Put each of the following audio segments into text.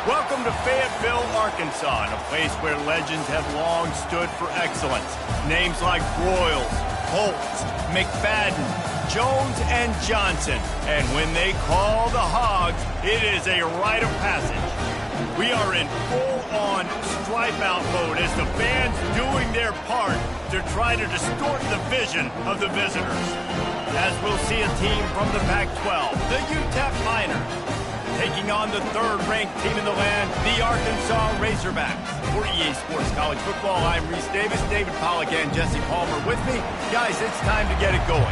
Welcome to Fayetteville, Arkansas, a place where legends have long stood for excellence. Names like Broyles, Holtz, McFadden, Jones, and Johnson. And when they call the Hogs, it is a rite of passage. We are in full-on stripe-out mode as the fans doing their part to try to distort the vision of the visitors. As we'll see a team from the Pac-12, the UTEP Miners, taking on the third-ranked team in the land, the Arkansas Razorbacks. For EA Sports College Football, I'm Reese Davis, David Pollack, and Jesse Palmer with me. Guys, it's time to get it going.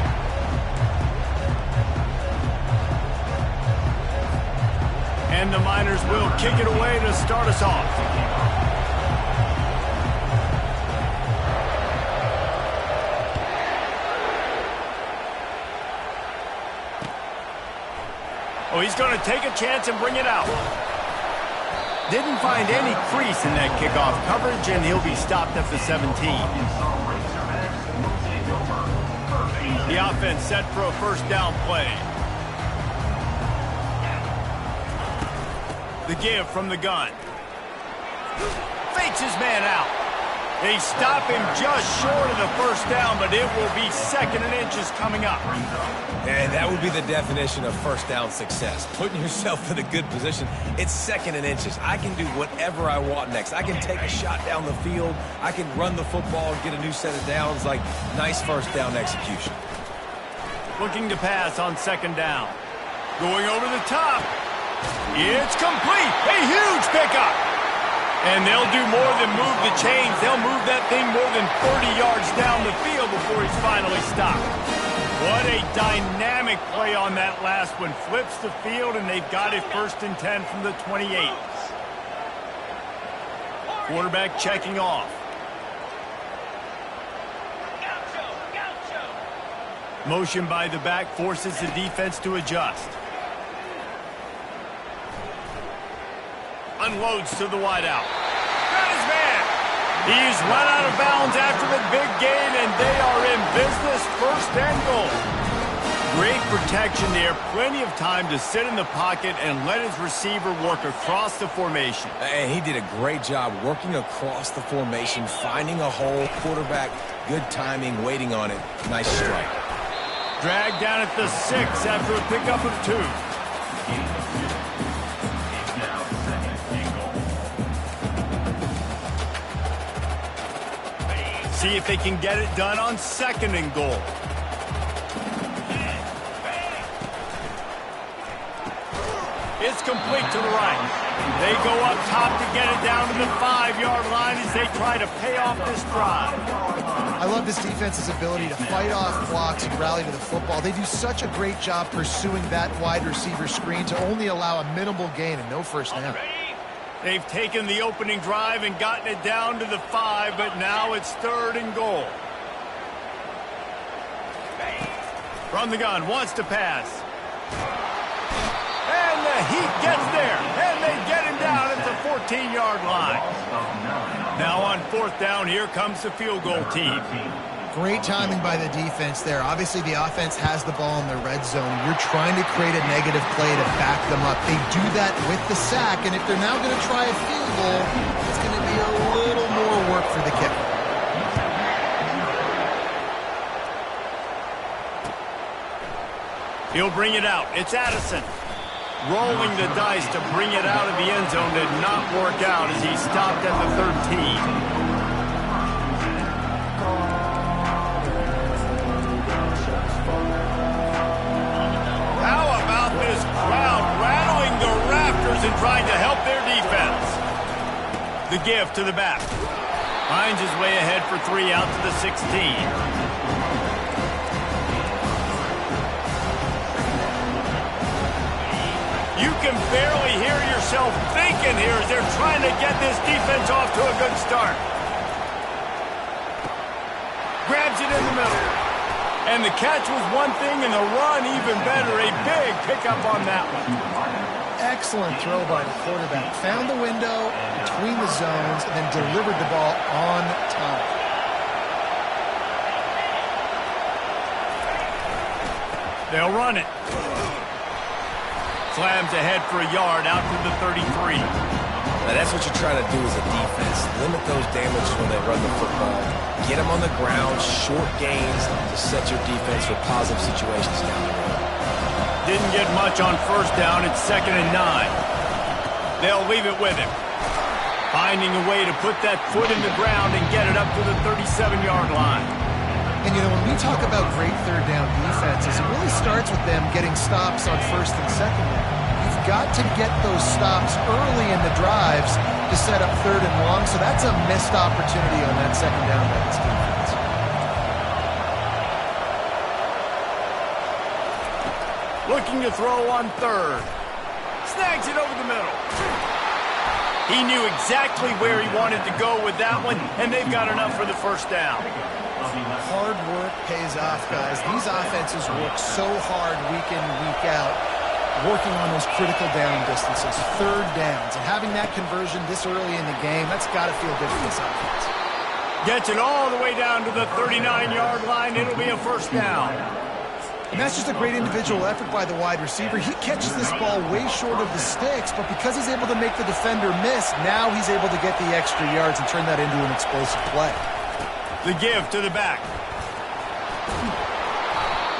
And the Miners will kick it away to start us off. Oh, he's going to take a chance and bring it out. Didn't find any crease in that kickoff coverage, and he'll be stopped at the 17. The offense set for a first down play. The give from the gun. Fakes his man out. They stop him just short of the first down, but it will be 2nd and inches coming up. And that would be the definition of first down success. Putting yourself in a good position. It's 2nd and inches. I can do whatever I want next. I can take a shot down the field. I can run the football and get a new set of downs. Like, nice first down execution. Looking to pass on 2nd down. Going over the top. It's complete. A huge pickup. And they'll do more than move the chains. They'll move that thing more than 30 yards down the field before he's finally stopped. What a dynamic play on that last one. Flips the field, and they've got it 1st and 10 from the 28. Quarterback checking off. Motion by the back forces the defense to adjust. Unloads to the wideout. Got his man. He's run out of bounds after the big gain, and they are in business. 1st and goal. Great protection there. Plenty of time to sit in the pocket and let his receiver work across the formation. And he did a great job working across the formation, finding a hole. Quarterback, good timing, waiting on it. Nice strike. Dragged down at the 6 after a pickup of 2. See if they can get it done on 2nd and goal. It's complete to the right. They go up top to get it down to the 5-yard line as they try to pay off this drive. I love this defense's ability to fight off blocks and rally to the football. They do such a great job pursuing that wide receiver screen to only allow a minimal gain and no first down. They've taken the opening drive and gotten it down to the 5, but now it's 3rd and goal. From the gun, wants to pass. And the Heat gets there, and they get him down at the 14-yard line. Now on 4th down, here comes the field goal team. Great timing by the defense there. Obviously, the offense has the ball in the red zone. You're trying to create a negative play to back them up. They do that with the sack, and if they're now going to try a field goal, it's going to be a little more work for the kicker. He'll bring it out. It's Addison. Rolling the dice to bring it out of the end zone did not work out as he stopped at the 13. And trying to help their defense. The give to the back. Finds his way ahead for 3 out to the 16. You can barely hear yourself thinking here as they're trying to get this defense off to a good start. Grabs it in the middle. And the catch was one thing and the run even better. A big pickup on that one. Excellent throw by the quarterback. Found the window between the zones and then delivered the ball on time. They'll run it. Slams ahead for a yard out to the 33. Now that's what you're trying to do as a defense. Limit those damages when they run the football. Get them on the ground, short gains to set your defense for positive situations down the road. Didn't get much on first down. It's 2nd and 9. They'll leave it with him. Finding a way to put that foot in the ground and get it up to the 37-yard line. And, you know, when we talk about great third down defenses, it really starts with them getting stops on first and second down. You've got to get those stops early in the drives to set up third and long, so that's a missed opportunity on that second down by this defense. Looking to throw on third. Snags it over the middle. He knew exactly where he wanted to go with that one, and they've got enough for the first down. Hard work pays off, guys. These offenses work so hard week in, week out, working on those critical down distances, third downs, and having that conversion this early in the game, that's got to feel good for this offense. Gets it all the way down to the 39-yard line. It'll be a first down. And that's just a great individual effort by the wide receiver. He catches this ball way short of the sticks, but because he's able to make the defender miss, now he's able to get the extra yards and turn that into an explosive play. The give to the back.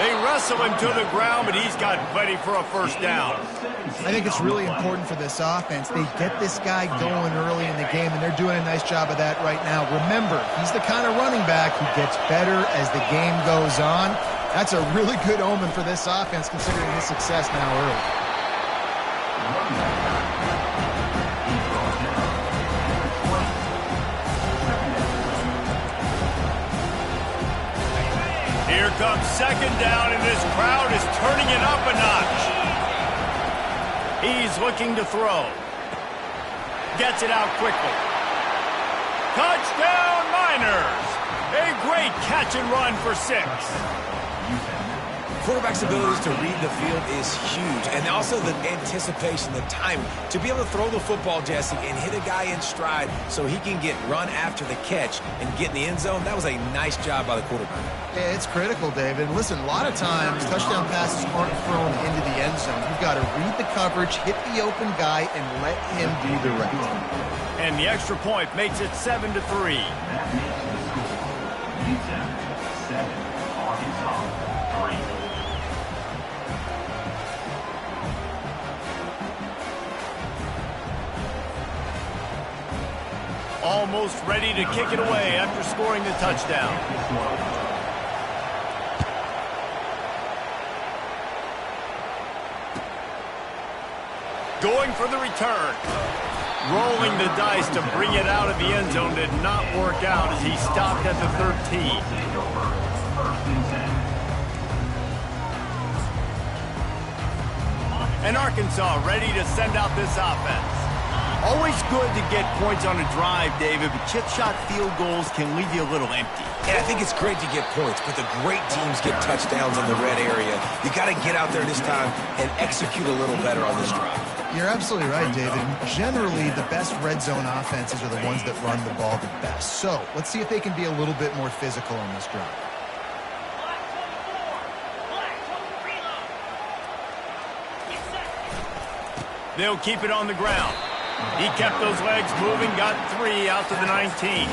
They wrestle him to the ground, but he's got plenty for a first down. I think it's really important for this offense. They get this guy going early in the game, and they're doing a nice job of that right now. Remember, he's the kind of running back who gets better as the game goes on. That's a really good omen for this offense, considering his success now early. Here comes second down, and this crowd is turning it up a notch. He's looking to throw. Gets it out quickly. Touchdown, Miners! A great catch and run for 6. Quarterback's abilities to read the field is huge, and also the anticipation, the timing. To be able to throw the football, Jesse, and hit a guy in stride so he can get run after the catch and get in the end zone, that was a nice job by the quarterback. Yeah, it's critical, David. Listen, a lot of times touchdown passes aren't thrown into the end zone. You've got to read the coverage, hit the open guy, and let him do the rest. And the extra point makes it 7-3. Almost ready to kick it away after scoring the touchdown. Going for the return. Rolling the dice to bring it out of the end zone did not work out as he stopped at the 13. And Arkansas ready to send out this offense. Always good to get points on a drive, David, but chip shot field goals can leave you a little empty. And I think it's great to get points, but the great teams get touchdowns in the red area. You got to get out there this time and execute a little better on this drive. You're absolutely right, David. Generally, the best red zone offenses are the ones that run the ball the best. So let's see if they can be a little bit more physical on this drive. They'll keep it on the ground. He kept those legs moving, got 3 out to the 19.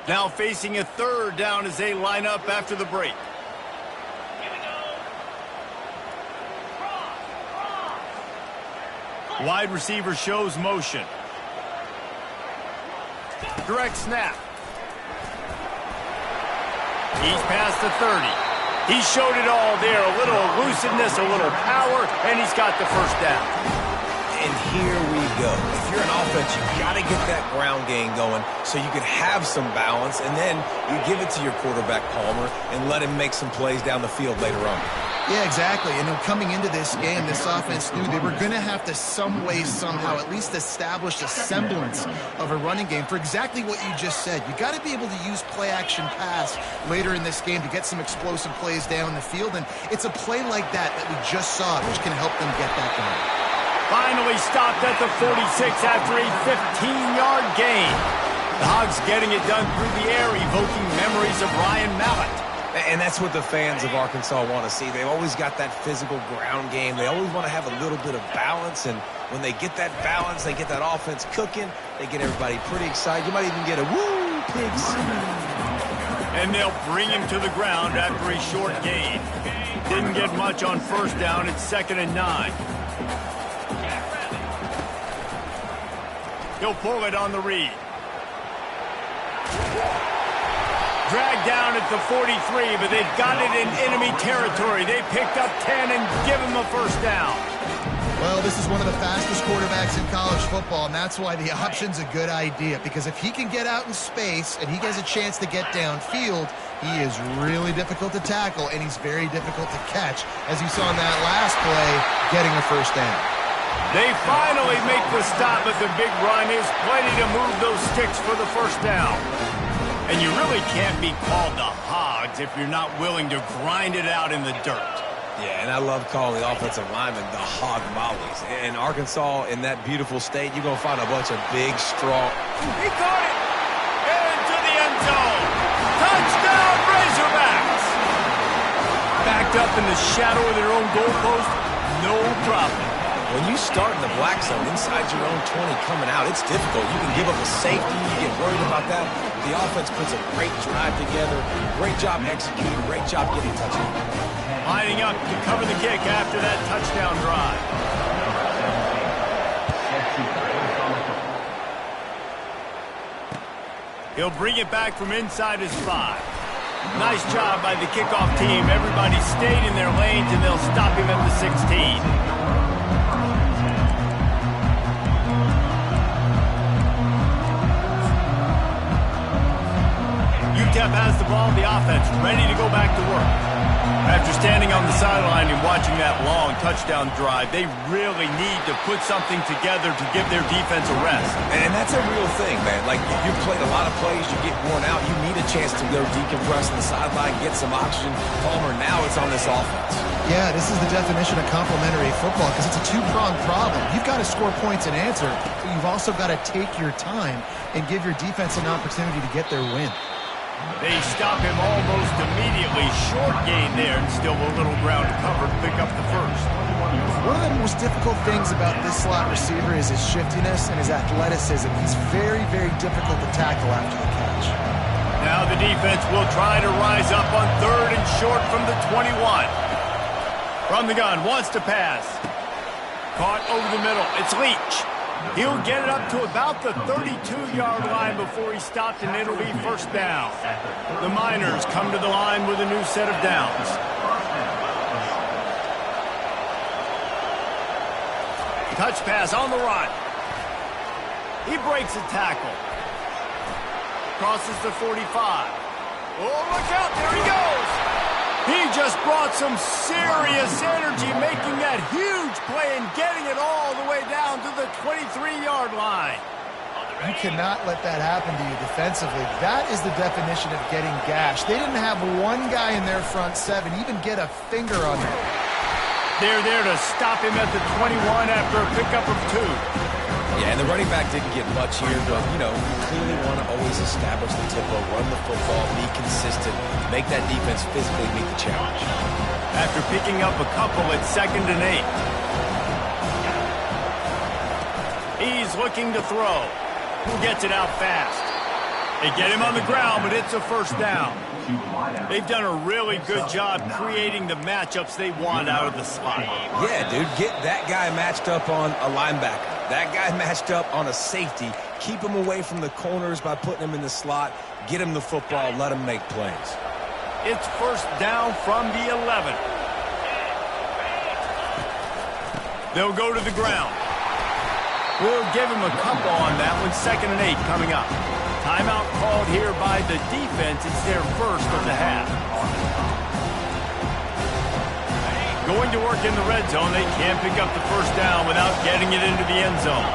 Now facing a 3rd down as they line up after the break. Here we go. Cross. Wide receiver shows motion. Direct snap. He's past the 30. He showed it all there. A little elusiveness, a little power, and he's got the first down. And here we go. If you're an offense, you got to get that ground game going so you can have some balance, and then you give it to your quarterback, Palmer, and let him make some plays down the field later on. Yeah, exactly. And coming into this game, this offense knew they were going to have to some way, somehow, at least establish a semblance of a running game for exactly what you just said. You got to be able to use play-action pass later in this game to get some explosive plays down the field, and it's a play like that we just saw, which can help them get that going. Finally stopped at the 46 after a 15-yard gain. The Hogs getting it done through the air, evoking memories of Ryan Mallett. And that's what the fans of Arkansas want to see. They've always got that physical ground game. They always want to have a little bit of balance, and when they get that balance, they get that offense cooking, they get everybody pretty excited. You might even get a woo, pigs. And they'll bring him to the ground after a short gain. Didn't get much on 1st down. It's 2nd and 9. He'll pull it on the read. Dragged down at the 43, but they've got it in enemy territory. They picked up 10 and give him a 1st down. Well, this is one of the fastest quarterbacks in college football, and that's why the option's a good idea, because if he can get out in space and he has a chance to get downfield, he is really difficult to tackle, and he's very difficult to catch, as you saw in that last play, getting a 1st down. They finally make the stop, but the big run is plenty to move those sticks for the 1st down. And you really can't be called the Hogs if you're not willing to grind it out in the dirt. Yeah, and I love calling the offensive linemen the Hog Mollies. In Arkansas, in that beautiful state, you're going to find a bunch of big, strong... He caught it! Into the end zone! Touchdown, Razorbacks! Backed up in the shadow of their own goalpost, no problem. When you start in the black zone inside your own 20 coming out, it's difficult. You can give up a safety. You get worried about that. The offense puts a great drive together. Great job executing. Great job getting touchdown. Lining up to cover the kick after that touchdown drive. He'll bring it back from inside his 5. Nice job by the kickoff team. Everybody stayed in their lanes, and they'll stop him at the 16. UTEP has the ball, the offense ready to go back to work. After standing on the sideline and watching that long touchdown drive, they really need to put something together to give their defense a rest. And that's a real thing, man. Like, you've played a lot of plays, you get worn out, you need a chance to go decompress on the sideline, get some oxygen. Palmer, now it's on this offense. Yeah, this is the definition of complementary football because it's a two-pronged problem. You've got to score points and answer, but you've also got to take your time and give your defense an opportunity to get their win. They stop him almost immediately. Short gain there, and still a little ground covered. Pick up the 1st. One of the most difficult things about this slot receiver is his shiftiness and his athleticism. He's very, very difficult to tackle after the catch. Now the defense will try to rise up on 3rd and short from the 21. From the gun, wants to pass. Caught over the middle. It's Leach. He'll get it up to about the 32-yard line before he's stopped, and it'll be 1st down. The Miners come to the line with a new set of downs. Touch pass on the run. He breaks a tackle. Crosses the 45. Oh, look out. There he goes. He just brought some serious energy, making that huge play and getting it all the way down to the 23-yard line. You cannot let that happen to you defensively. That is the definition of getting gashed. They didn't have one guy in their front seven even get a finger on him. They're there to stop him at the 21 after a pickup of 2. Yeah, and the running back didn't get much here, but, you know, you clearly want to always establish the tempo, run the football, be consistent, make that defense physically meet the challenge. After picking up a couple at 2nd and 8. He's looking to throw. Gets it out fast. They get him on the ground, but it's a first down. They've done a really good job creating the matchups they want out of the slot. Yeah, dude, get that guy matched up on a linebacker. That guy matched up on a safety. Keep him away from the corners by putting him in the slot. Get him the football. Let him make plays. It's first down from the 11. They'll go to the ground. We'll give him a couple on that one. 2nd and 8 coming up. Timeout called here by the defense. It's their first of the half. Going to work in the red zone. They can't pick up the first down without getting it into the end zone.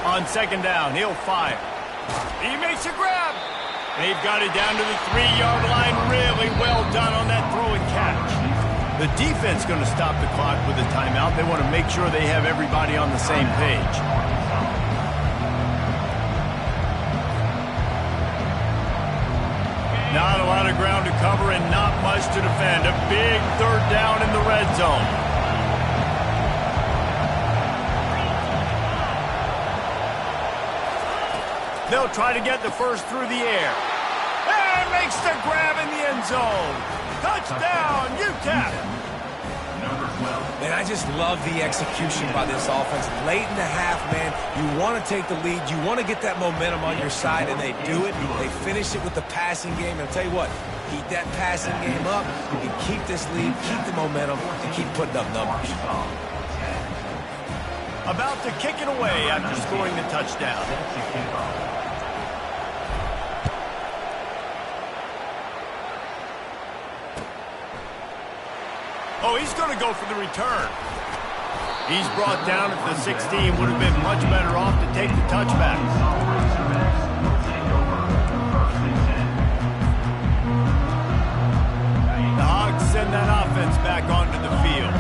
On 2nd down, he'll fire. He makes a grab. They've got it down to the 3-yard line. Really well done on that throw and catch. The defense going to stop the clock with a timeout. They want to make sure they have everybody on the same page. Not a lot of ground to cover and not much to defend. A big 3rd down in the red zone. They'll try to get the first through the air. And makes the grab in the end zone. Touchdown, UTEP! Man, I just love the execution by this offense. Late in the half, man, you want to take the lead. You want to get that momentum on your side, and they do it. They finish it with the passing game. And I'll tell you what, keep that passing game up. You can keep this lead, keep the momentum, and keep putting up numbers. About to kick it away after scoring the touchdown. Oh, he's going to go for the return. He's brought down at the 16. Would have been much better off to take the touchback. The Hogs send that offense back onto the field.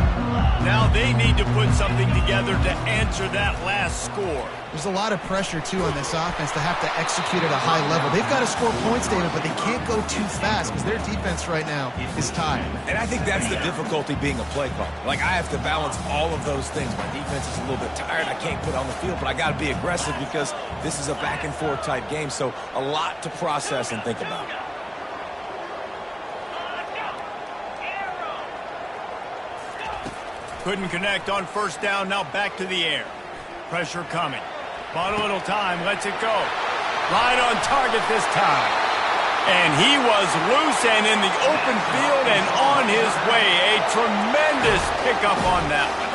Now they need to put something together to answer that last score. There's a lot of pressure, too, on this offense to have to execute at a high level. They've got to score points, David, but they can't go too fast because their defense right now is tired. And I think that's the difficulty being a play caller. Like, I have to balance all of those things. My defense is a little bit tired. I can't put on the field, but I got to be aggressive because this is a back-and-forth type game, so a lot to process and think about. Couldn't connect on first down. Now back to the air. Pressure coming. Bought a little time. Lets it go. Right on target this time. And he was loose and in the open field and on his way. A tremendous pickup on that one.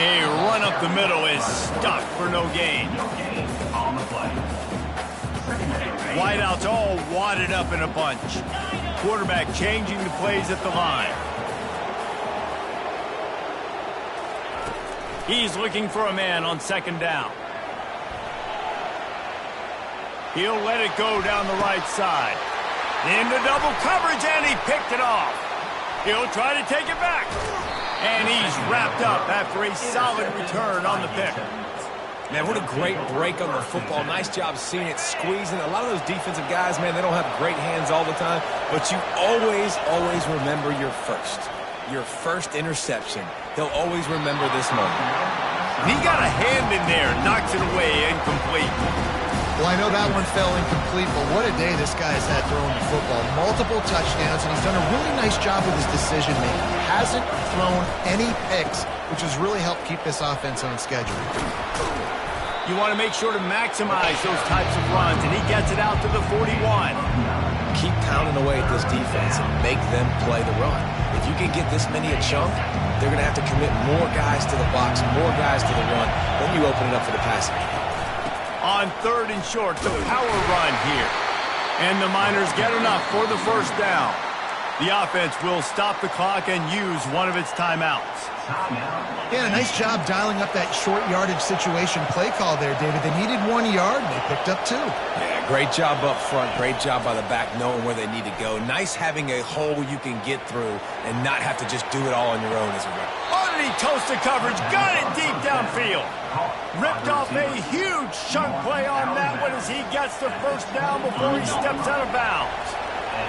A run up the middle is stuffed for no gain. Wideouts all wadded up in a bunch. Quarterback changing the plays at the line. He's looking for a man on second down. He'll let it go down the right side. Into double coverage, and he picked it off. He'll try to take it back. And he's wrapped up after a solid return on the pick. Man, what a great break on the football. Nice job seeing it, squeezing. A lot of those defensive guys, man, they don't have great hands all the time, but you always remember your first interception. They'll always remember this moment. He got a hand in there, knocks it away, incomplete. Well, I know that one fell incomplete, but what a day this guy has had throwing the football. Multiple touchdowns, and he's done a really nice job with his decision-making. Hasn't thrown any picks, which has really helped keep this offense on schedule. You want to make sure to maximize those types of runs, and he gets it out to the 41. Keep pounding away at this defense and make them play the run. If you can get this many a chunk, they're going to have to commit more guys to the box, more guys to the run. Then you open it up for the passing game. On 3rd and short, the power run here. And the Miners get enough for the first down. The offense will stop the clock and use one of its timeouts. Yeah, a nice job dialing up that short yardage situation play call there, David. They needed 1 yard, and they picked up 2. Yeah, great job up front. Great job by the back knowing where they need to go. Nice having a hole you can get through and not have to just do it all on your own as a runner. Oh, did he toast the coverage? Got it deep downfield. Ripped off a huge chunk play on that one as he gets the first down before he steps out of bounds.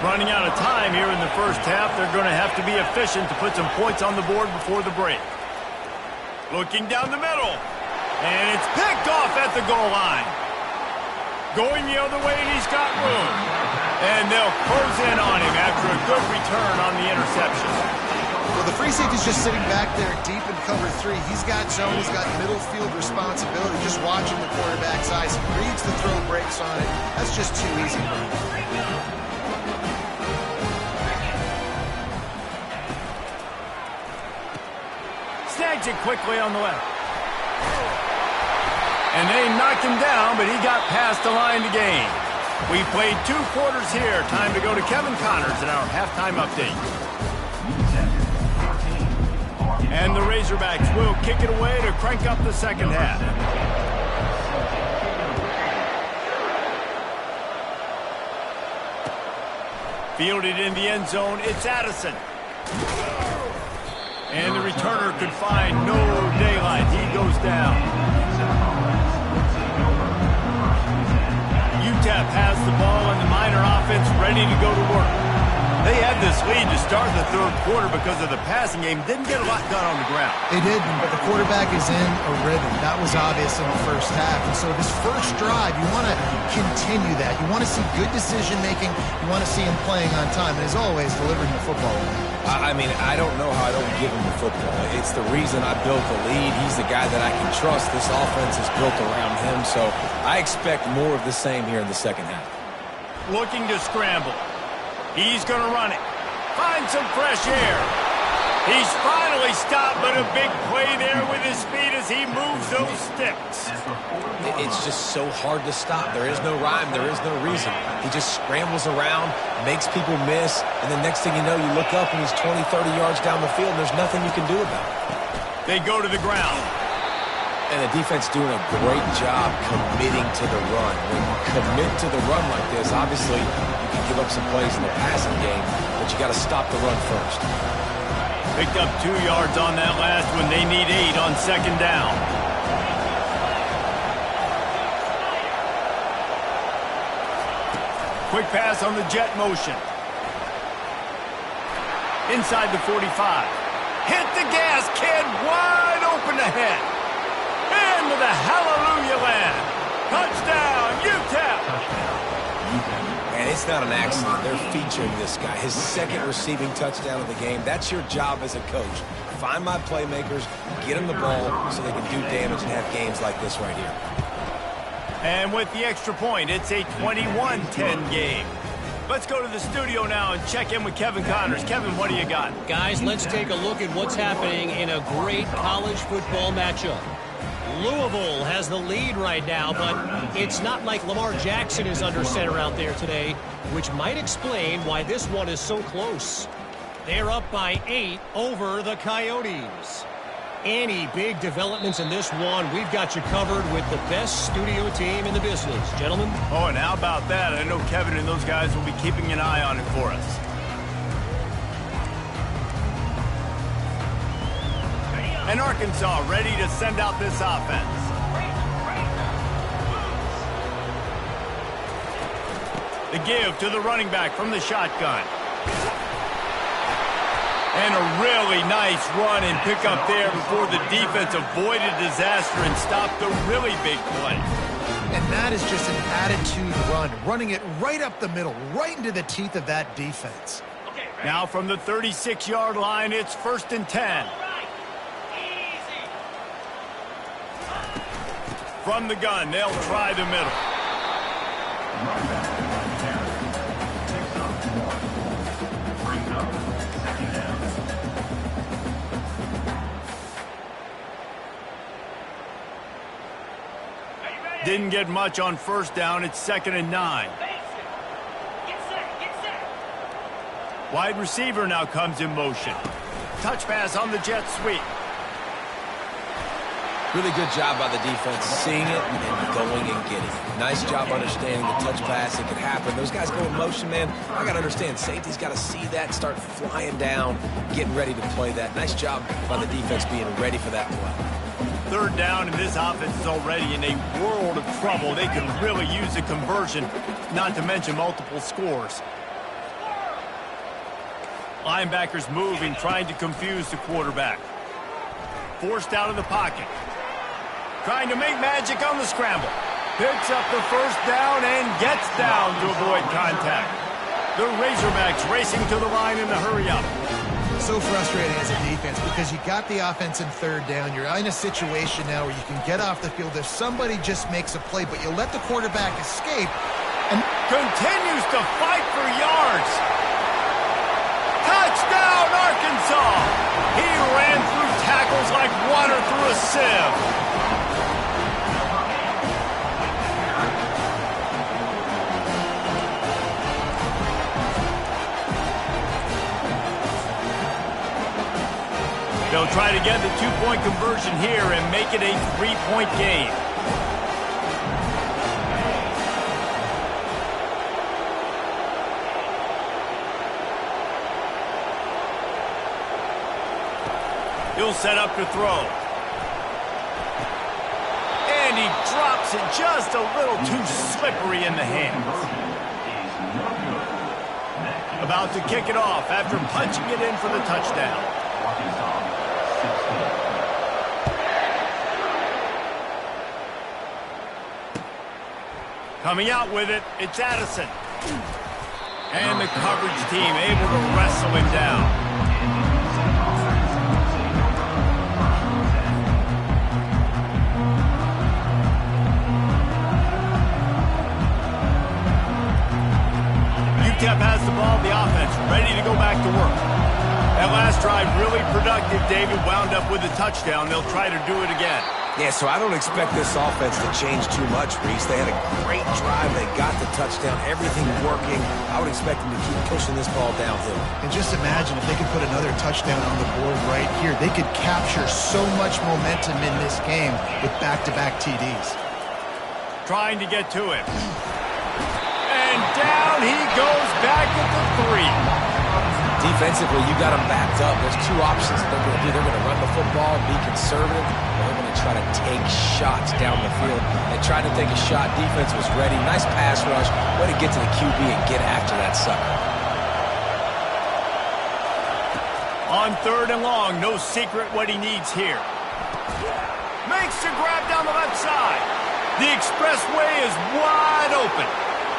Running out of time here in the first half, they're going to have to be efficient to put some points on the board before the break. Looking down the middle, and it's picked off at the goal line. Going the other way, and he's got room. And they'll close in on him after a good return on the interception. Well, the free safety's just sitting back there deep in cover 3. He's got zone. He's got middle field responsibility. Just watching the quarterback's eyes. He reads the throw, breaks on it. That's just too easy for him. Snags it quickly on the left. And they knocked him down, but he got past the line to gain. We played 2 quarters here. Time to go to Kevin Connors in our halftime update. And the Razorbacks will kick it away to crank up the second half. Fielded in the end zone, it's Addison. And the returner could find no daylight. He goes down. UTEP has the ball and the Miner offense ready to go to work. They had this lead to start the 3rd quarter because of the passing game. Didn't get a lot done on the ground. They didn't, but the quarterback is in a rhythm. That was obvious in the first half. And so this first drive, you want to continue that. You want to see good decision-making. You want to see him playing on time. And as always, delivering the football. I mean, I don't know how I don't give him the football. It's the reason I built the lead. He's the guy that I can trust. This offense is built around him. So I expect more of the same here in the second half. Looking to scramble. He's going to run it. Find some fresh air. He's finally stopped, but a big play there with his speed as he moves those sticks. It's just so hard to stop. There is no rhyme. There is no reason. He just scrambles around, makes people miss, and the next thing you know, you look up and he's 20, 30 yards down the field, and there's nothing you can do about it. They go to the ground. And the defense doing a great job committing to the run. When you commit to the run like this, obviously you can give up some plays in the passing game, but you got to stop the run first. Picked up 2 yards on that last one. They need 8 on second down. Quick pass on the jet motion. Inside the 45. Hit the gas, kid. Wide open ahead. Into the hallelujah land. Touchdown, UTEP. And it's not an accident. They're featuring this guy. His 2nd receiving touchdown of the game. That's your job as a coach. Find my playmakers, get them the ball so they can do damage and have games like this right here. And with the extra point, it's a 21-10 game. Let's go to the studio now and check in with Kevin Connors. Kevin, what do you got? Guys, let's take a look at what's happening in a great college football matchup. Louisville has the lead right now, but it's not like Lamar Jackson is under center out there today, which might explain why this one is so close. They're up by 8 over the Coyotes. Any big developments in this one, we've got you covered with the best studio team in the business. Gentlemen? Oh, and how about that? I know Kevin and those guys will be keeping an eye on it for us. And Arkansas ready to send out this offense. The give to the running back from the shotgun. And a really nice run and pick up there before the defense avoided disaster and stopped the really big play. And that is just an attitude run, running it right up the middle, right into the teeth of that defense. Now from the 36-yard line, it's 1st and 10. From the gun, they'll try the middle. Didn't get much on first down. It's 2nd and 9. Wide receiver now comes in motion. Touch pass on the jet sweep. Really good job by the defense, seeing it and going and getting it. Nice job understanding the touch pass. It could happen. Those guys go in motion, man. I got to understand, safety's got to see that and start flying down, getting ready to play that. Nice job by the defense being ready for that play. 3rd down, and this offense is already in a world of trouble. They could really use a conversion, not to mention multiple scores. Linebackers moving, trying to confuse the quarterback. Forced out of the pocket. Trying to make magic on the scramble. Picks up the 1st down and gets down to avoid contact. The Razorbacks racing to the line in the hurry up. So frustrating as a defense because you got the offense in 3rd down. You're in a situation now where you can get off the field if somebody just makes a play, but you let the quarterback escape and continues to fight for yards. Touchdown, Arkansas! He ran through tackles like water through a sieve. They'll try to get the 2-point conversion here and make it a 3-point game. He'll set up to throw. And he drops it just a little too slippery in the hands. About to kick it off after punching it in for the touchdown. Coming out with it, it's Addison. And the coverage team able to wrestle him down. UTEP has the ball, the offense ready to go back to work. That last drive really productive. David wound up with a touchdown. They'll try to do it again. Yeah, so I don't expect this offense to change too much, Reese. They had a great drive. They got the touchdown. Everything working. I would expect them to keep pushing this ball downhill. And just imagine if they could put another touchdown on the board right here. They could capture so much momentum in this game with back-to-back TDs. Trying to get to him. And down he goes back at the 3. Defensively, you got them backed up. There's 2 options that they're going to do. They're going to run the football, be conservative, or they're going to try to take shots down the field. They tried to take a shot. Defense was ready. Nice pass rush. Way to get to the QB and get after that sucker. On 3rd and long, no secret what he needs here. Makes the grab down the left side. The expressway is wide open.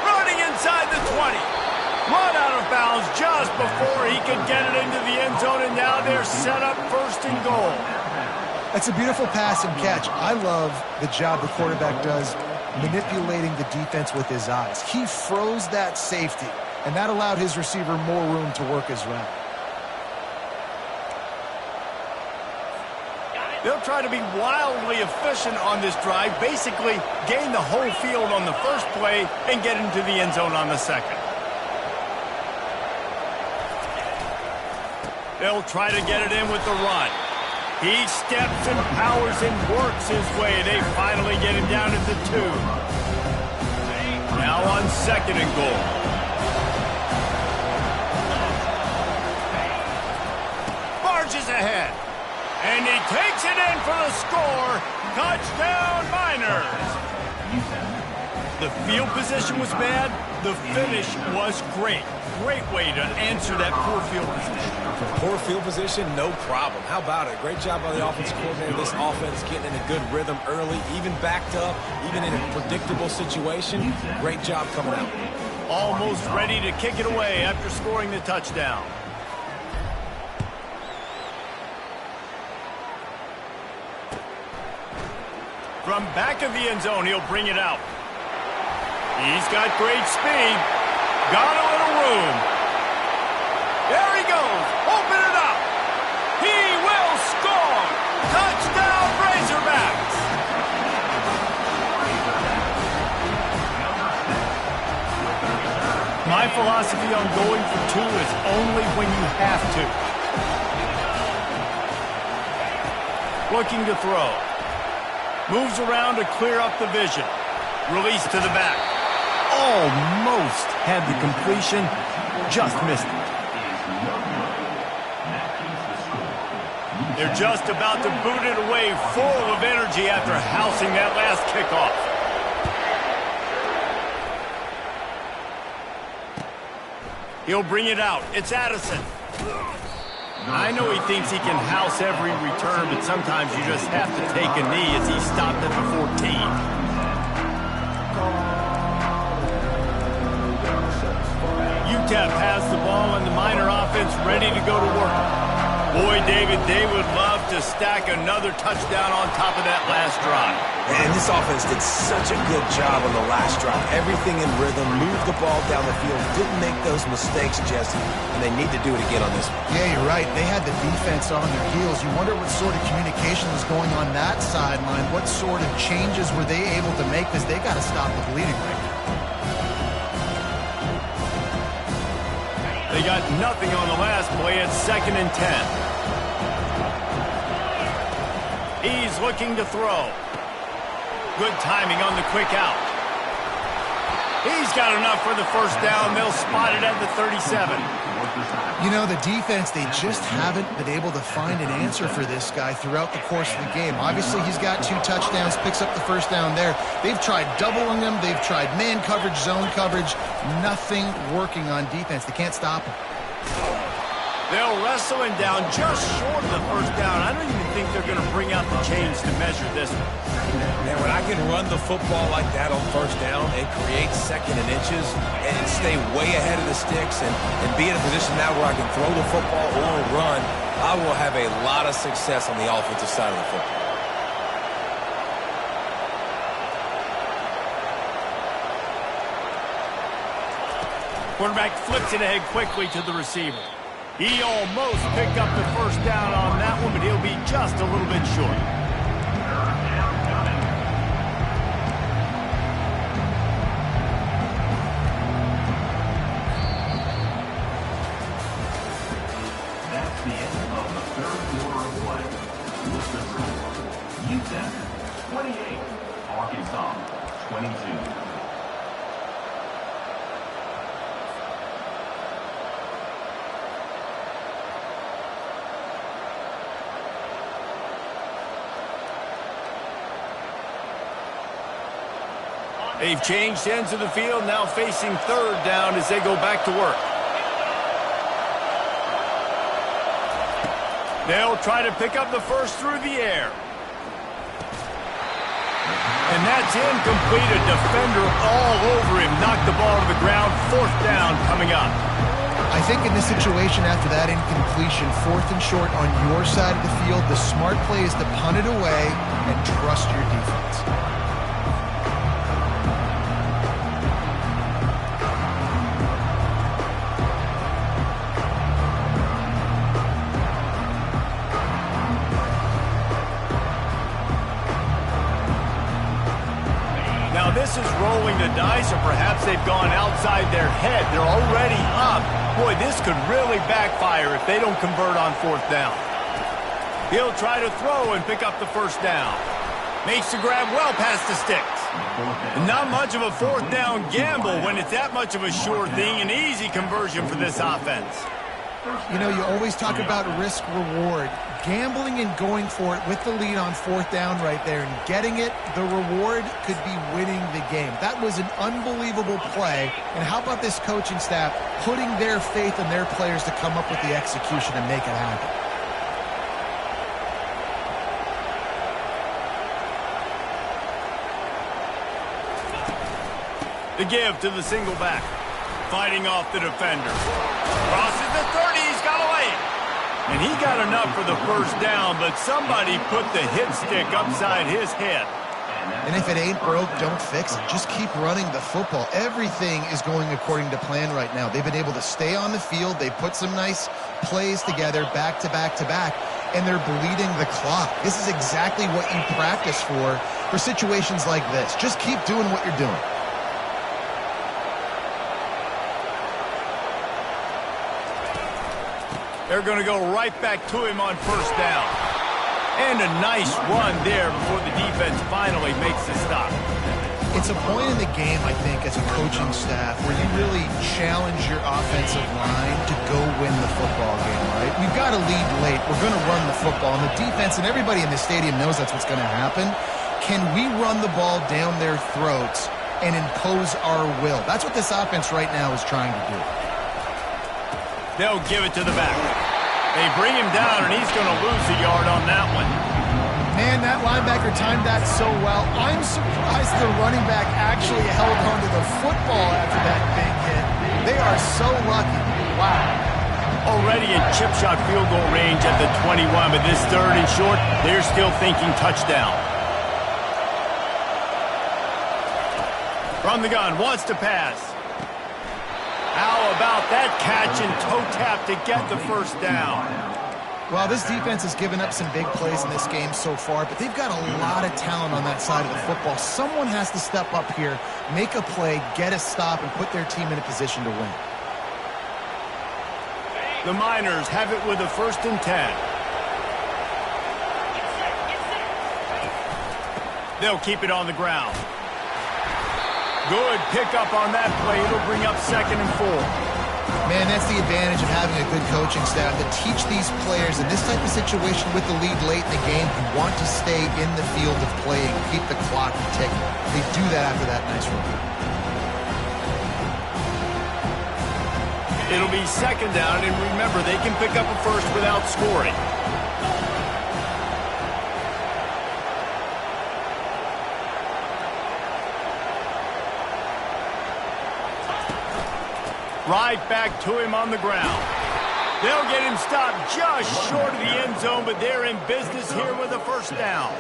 Running inside the 20. Run out of bounds just before he could get it into the end zone, and now they're set up 1st and goal. That's a beautiful pass and catch. I love the job the quarterback does manipulating the defense with his eyes. He froze that safety, and that allowed his receiver more room to work his route. They'll try to be wildly efficient on this drive, basically gain the whole field on the first play and get into the end zone on the second. They'll try to get it in with the run. He steps and powers and works his way. They finally get him down at the 2. Now on 2nd and goal. Barges ahead. And he takes it in for the score. Touchdown, Miners. The field position was bad. The finish was great. Great way to answer that poor field position. Poor field position, no problem. How about it? Great job by the offensive coordinator. This offense getting in a good rhythm early, even backed up, even in a predictable situation. Great job coming out. Almost ready to kick it away after scoring the touchdown. From back of the end zone, he'll bring it out. He's got great speed. Got a little room. There he goes. Open it up. He will score. Touchdown, Razorbacks. My philosophy on going for two is only when you have to. Looking to throw. Moves around to clear up the vision. Release to the back. Almost had the completion. Just missed it. They're just about to boot it away, full of energy after housing that last kickoff. He'll bring it out. It's Addison. I know he thinks he can house every return, but sometimes you just have to take a knee as he stopped at the 14. UTEP has the ball and the Miner offense ready to go to work. Boy, David, they would love to stack another touchdown on top of that last drive. And this offense did such a good job on the last drive. Everything in rhythm, moved the ball down the field, didn't make those mistakes, Jesse, and they need to do it again on this one. Yeah, you're right. They had the defense on their heels. You wonder what sort of communication was going on that sideline. What sort of changes were they able to make, because they got to stop the bleeding right now. They got nothing on the last play. It's 2nd and 10. He's looking to throw. Good timing on the quick out. He's got enough for the first down. They'll spot it at the 37. You know, the defense, they just haven't been able to find an answer for this guy throughout the course of the game. Obviously, he's got 2 touchdowns, picks up the first down there. They've tried doubling him. They've tried man coverage, zone coverage. Nothing working on defense. They can't stop him. They'll wrestle him down just short of the first down. I don't even think they're going to bring out the chains to measure this one. Man, when I can run the football like that on first down and create 2nd and inches and stay way ahead of the sticks and be in a position now where I can throw the football or run, I will have a lot of success on the offensive side of the football. Quarterback flips it ahead quickly to the receiver. He almost picked up the first down on that one, but he'll be just a little bit short. That's the end of the 3rd quarter of play. Listen score. UTEP 28, Arkansas 22. They've changed ends of the field, now facing 3rd down as they go back to work. They'll try to pick up the first through the air. And that's incomplete. A defender all over him. Knocked the ball to the ground. 4th down coming up. I think in this situation, after that incompletion, 4th and short on your side of the field, the smart play is to punt it away and trust your defense. This is rolling the dice, or perhaps they've gone outside their head. They're already up. Boy, this could really backfire if they don't convert on 4th down. He'll try to throw and pick up the first down. Makes the grab well past the sticks. Not much of a 4th down gamble when it's that much of a sure thing. An easy conversion for this offense. You know, you always talk about risk-reward. Gambling and going for it with the lead on 4th down right there and getting it, the reward could be winning the game. That was an unbelievable play. And how about this coaching staff putting their faith in their players to come up with the execution and make it happen? The give to the single back. Fighting off the defender. Crosses the 30. He's got away. And he got enough for the first down, but somebody put the hit stick upside his head. And if it ain't broke, don't fix it. Just keep running the football. Everything is going according to plan right now. They've been able to stay on the field. They put some nice plays together back to back to back, and they're bleeding the clock. This is exactly what you practice for situations like this. Just keep doing what you're doing. They're going to go right back to him on first down. And a nice run there before the defense finally makes the stop. It's a point in the game, I think, as a coaching staff where you really challenge your offensive line to go win the football game, right? We've got to lead late. We're going to run the football. And the defense and everybody in the stadium knows that's what's going to happen. Can we run the ball down their throats and impose our will? That's what this offense right now is trying to do. They'll give it to the back. They bring him down, and he's going to lose a yard on that one. Man, that linebacker timed that so well. I'm surprised the running back actually held onto the football after that big hit. They are so lucky. Wow. Already in chip shot field goal range at the 21, but this third and short, they're still thinking touchdown. From the gun, wants to pass. How about that catch and toe tap to get the first down? Well, this defense has given up some big plays in this game so far, but they've got a lot of talent on that side of the football. Someone has to step up here, make a play, get a stop, and put their team in a position to win. The Miners have it with a 1st and 10. They'll keep it on the ground. Good pickup on that play. It'll bring up 2nd and 4. Man, that's the advantage of having a good coaching staff to teach these players in this type of situation with the lead late in the game. You want to stay in the field of play and keep the clock ticking. They do that after that nice run. It'll be 2nd down, and remember, they can pick up a first without scoring. Right back to him on the ground. They'll get him stopped just short of the end zone, but they're in business here with a 1st down.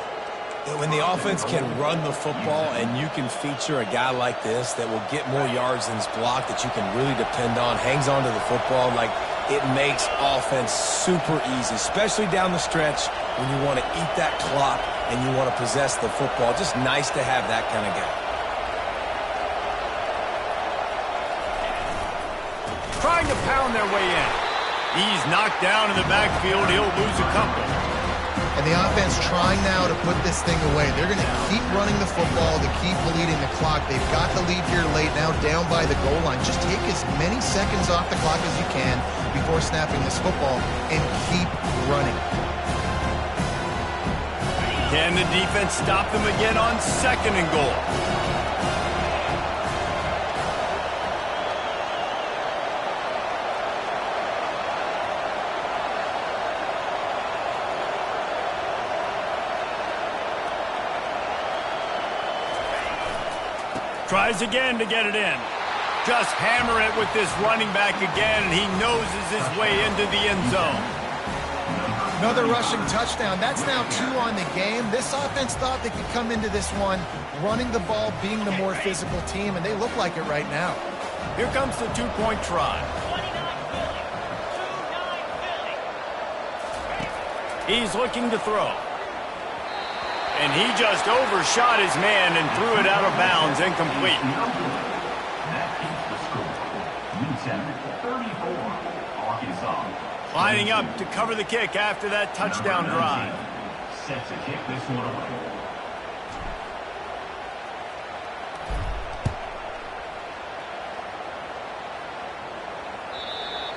When the offense can run the football and you can feature a guy like this that will get more yards than his block, that you can really depend on, hangs on to the football, like it makes offense super easy, especially down the stretch when you want to eat that clock and you want to possess the football. Just nice to have that kind of guy. Trying to pound their way in. He's knocked down in the backfield. He'll lose a couple. And the offense trying now to put this thing away. They're going to keep running the football to keep bleeding the clock. They've got the lead here late, now down by the goal line. Just take as many seconds off the clock as you can before snapping this football and keep running. Can the defense stop them again on 2nd and goal? Tries again to get it in. Just hammer it with this running back again, and he noses his way into the end zone. Another rushing touchdown. That's now 2 on the game. This offense thought they could come into this one running the ball, being the more physical team, and they look like it right now. Here comes the 2-point try. He's looking to throw. And he just overshot his man and threw it out of bounds, incomplete. That is the score. Newton 34, Arkansas. Lining up to cover the kick after that touchdown drive. Set to kick this one away.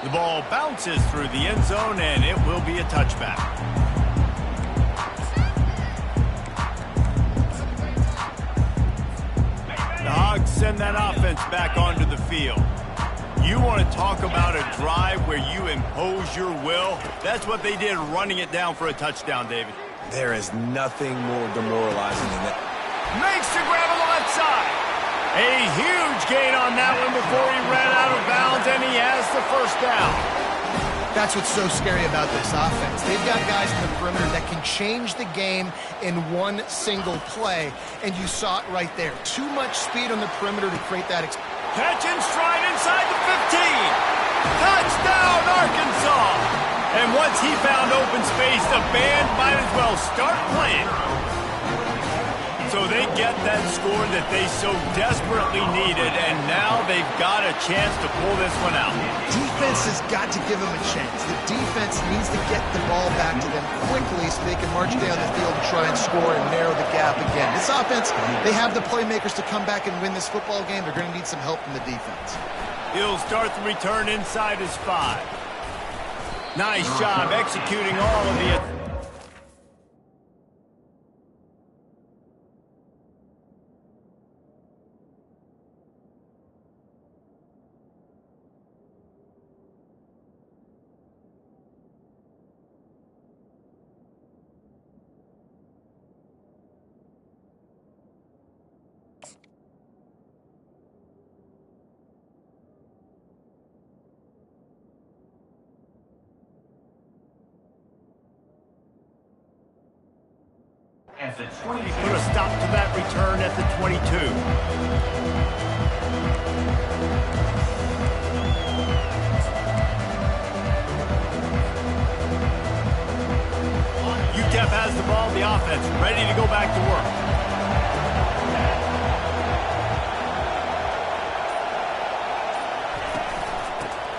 The ball bounces through the end zone, and it will be a touchback. The Hogs send that offense back onto the field. You want to talk about a drive where you impose your will? That's what they did, running it down for a touchdown, David. There is nothing more demoralizing than that. Makes the grab on the left side. A huge gain on that one before he ran out of bounds, and he has the 1st down. That's what's so scary about this offense. They've got guys in the perimeter that can change the game in one single play, and you saw it right there. Too much speed on the perimeter to create that. Catch and stride inside the 15. Touchdown, Arkansas! And once he found open space, the band might as well start playing. So they get that score that they so desperately needed, and now they've got a chance to pull this one out. Defense has got to give them a chance. The defense needs to get the ball back to them quickly so they can march down the field and try and score and narrow the gap again. This offense, they have the playmakers to come back and win this football game. They're going to need some help from the defense. He'll start the return inside his 5. Nice job executing all of the... At the 20. Put a stop to that return at the 22. UTEP has the ball, the offense ready to go back to work.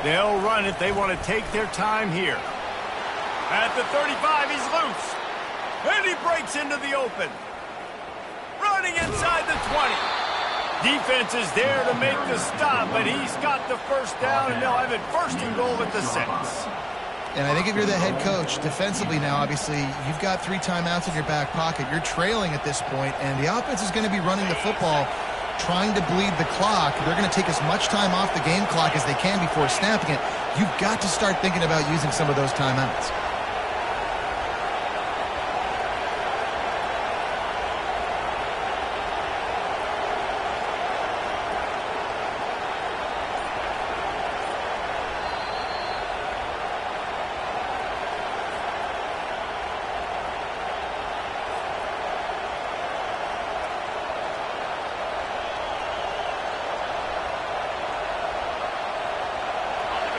They'll run it. They want to take their time here. At the 35, he's loose. And he breaks into the open. Running inside the 20. Defense is there to make the stop, but he's got the first down, and they'll have it 1st and goal at the 6. And I think if you're the head coach, defensively now, obviously, you've got 3 timeouts in your back pocket. You're trailing at this point, and the offense is going to be running the football, trying to bleed the clock. They're going to take as much time off the game clock as they can before snapping it. You've got to start thinking about using some of those timeouts.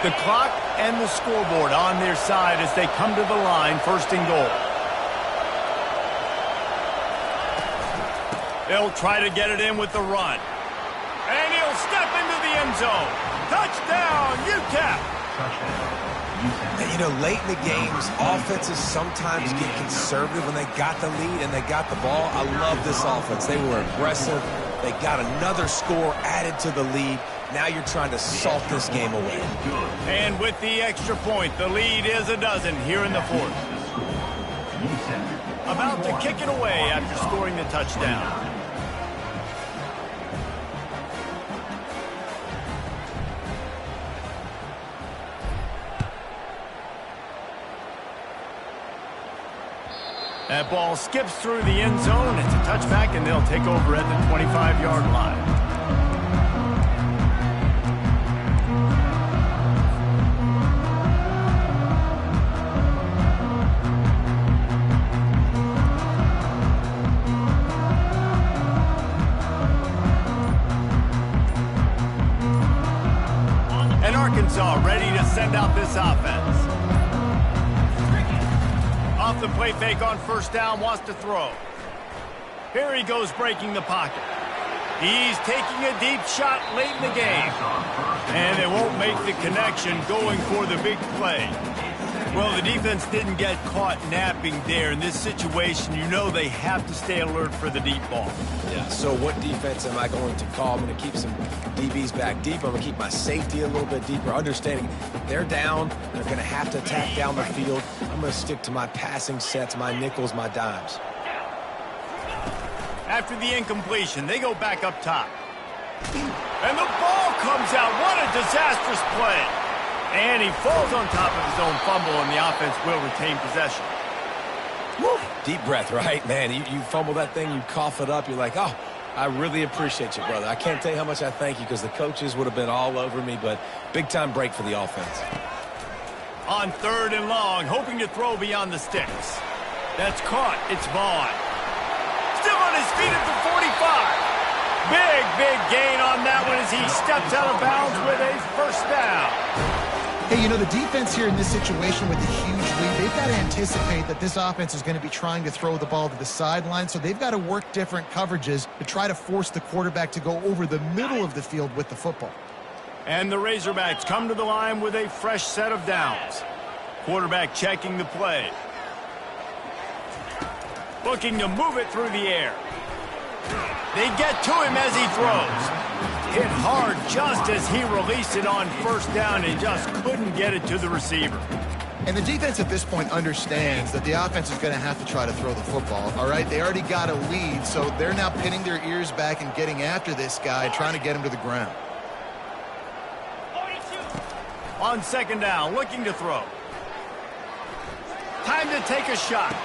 The clock and the scoreboard on their side as they come to the line, 1st and goal. They'll try to get it in with the run. And he'll step into the end zone. Touchdown, UTEP! And, you know, late in the games, offenses sometimes get conservative when they got the lead and they got the ball. I love this offense. They were aggressive. They got another score added to the lead. Now you're trying to salt this game away. And with the extra point, the lead is a dozen here in the 4th. About to kick it away after scoring the touchdown. That ball skips through the end zone. It's a touchback, and they'll take over at the 25-yard line. And Arkansas ready to send out this offense. Off the play fake on 1st down, wants to throw. Here he goes breaking the pocket. He's taking a deep shot late in the game. And they won't make the connection going for the big play. Well, the defense didn't get caught napping there. In this situation, you know they have to stay alert for the deep ball. Yeah, so what defense am I going to call? I'm going to keep some DBs back deep. I'm going to keep my safety a little bit deeper, understanding they're down. They're going to have to attack down the field. I'm going to stick to my passing sets, my nickels, my dimes. After the incompletion, they go back up top. And the ball comes out. What a disastrous play. And he falls on top of his own fumble, and the offense will retain possession. Woo. Deep breath, right? Man, you fumble that thing, you cough it up, you're like, oh, I really appreciate you, brother. I can't tell you how much I thank you because the coaches would have been all over me, but big-time break for the offense. On 3rd and long, hoping to throw beyond the sticks. That's caught. It's Vaughn. Still on his feet at the 45. Big gain on that one as he steps out of bounds with a first down. Hey, you know, the defense here in this situation with the huge lead, they've got to anticipate that this offense is going to be trying to throw the ball to the sideline, so they've got to work different coverages to try to force the quarterback to go over the middle of the field with the football. And the Razorbacks come to the line with a fresh set of downs. Quarterback checking the play. Looking to move it through the air. They get to him as he throws. Hit hard just as he released it on first down and just couldn't get it to the receiver. And the defense at this point understands that the offense is going to have to try to throw the football, all right? They already got a lead, so they're now pinning their ears back and getting after this guy, trying to get him to the ground. 42. On 2nd down, looking to throw. Time to take a shot.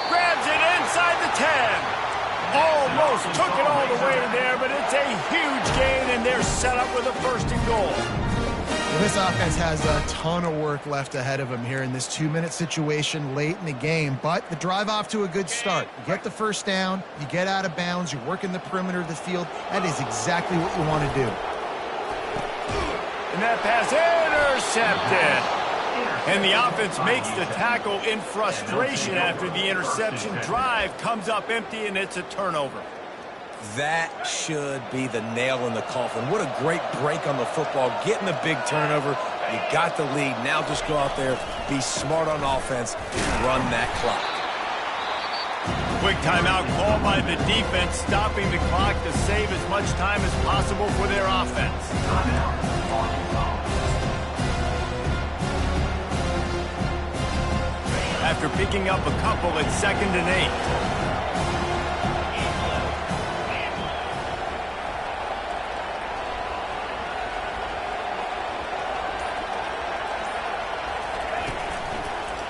Grabs it inside the 10. Almost took it all the way there, but it's a huge gain, and they're set up with a 1st and goal. Well, this offense has a ton of work left ahead of them here in this 2-minute situation late in the game, but the drive off to a good start. You get the first down, you get out of bounds, you work in the perimeter of the field. That is exactly what you want to do. And that pass intercepted. And the offense makes the tackle in frustration after the interception. Drive comes up empty, and it's a turnover. That should be the nail in the coffin. What a great break on the football. Getting the big turnover. You got the lead. Now just go out there, be smart on offense, and run that clock. Quick timeout call by the defense, stopping the clock to save as much time as possible for their offense. After picking up a couple at 2nd and 8.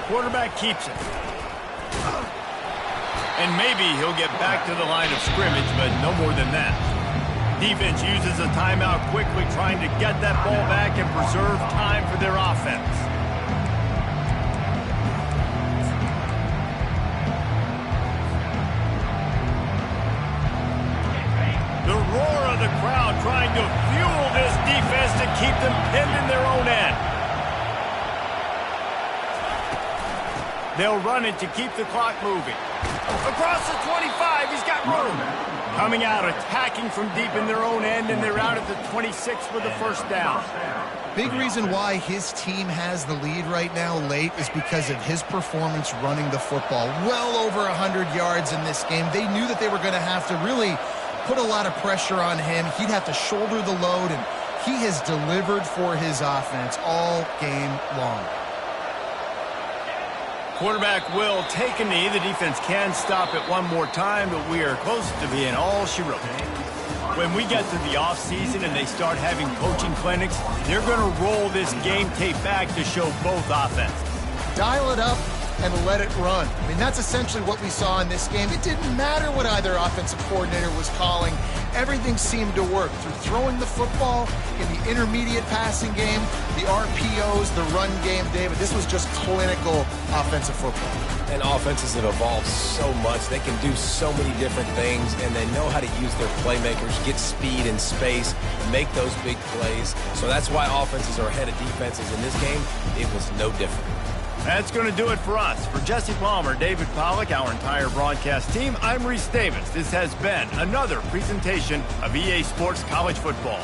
Quarterback keeps it. And maybe he'll get back to the line of scrimmage, but no more than that. Defense uses a timeout quickly, trying to get that ball back and preserve time for their offense. The roar of the crowd trying to fuel this defense to keep them pinned in their own end. They'll run it to keep the clock moving. Across the 25, he's got room. Coming out, attacking from deep in their own end, and they're out at the 26 with the first down. Big reason why his team has the lead right now late is because of his performance running the football. Well over 100 yards in this game. They knew that they were going to have to really put a lot of pressure on him. He'd have to shoulder the load, and he has delivered for his offense all game long. Quarterback will take a knee. The defense can stop it one more time, but we are close to being all she wrote. When we get to the offseason and they start having coaching clinics, they're going to roll this game tape back to show both offenses. Dial it up and let it run. I mean, that's essentially what we saw in this game. It didn't matter what either offensive coordinator was calling. Everything seemed to work through throwing the football, in the intermediate passing game, the RPOs, the run game. David, this was just clinical offensive football. And offenses have evolved so much. They can do so many different things, and they know how to use their playmakers, get speed and space, make those big plays. So that's why offenses are ahead of defenses. In this game, it was no different. That's going to do it for us. For Jesse Palmer, David Pollack, our entire broadcast team, I'm Reese Davis. This has been another presentation of EA Sports College Football.